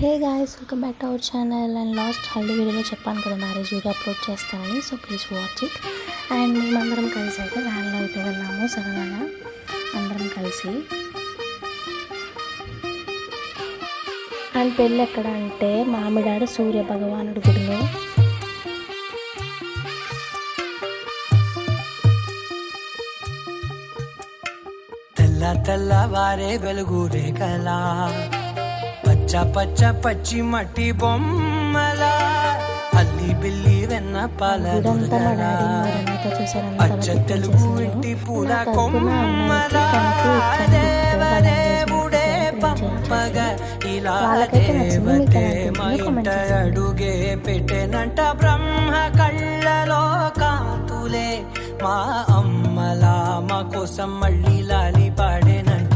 Hey guys, welcome back to our channel. And last haldi వీడియోలో చెప్పాను కదా మ్యారేజ్ వీడియో అప్లోడ్ చేస్తానని. So please watch it. And మేమందరం కలిసి అయితే వ్యాన్లో అయితే వెళ్ళాము సరదాగా అందరం కలిసి. అండ్ పెళ్ళి ఎక్కడ అంటే మామిడాడ సూర్య భగవానుడి గుడిలో. తెల్ల తెల్లవారే వెలుగు రేఖలా పచ్చ పచ్చ పచ్చి మట్టి బొమ్మల అల్లి బిల్లి వెన్న పాల అచ్చ తెలుగు ఇంటి పూల కొమ్మల దేవదేవుడే పంపగా ఇలా దేవతే మా ఇంట అడుగే పెట్టెనంట. బ్రహ్మ కళ్ళలో కాంతులే మా అమ్మలా మా కోసం మళ్ళీ లాలి పాడేనంట.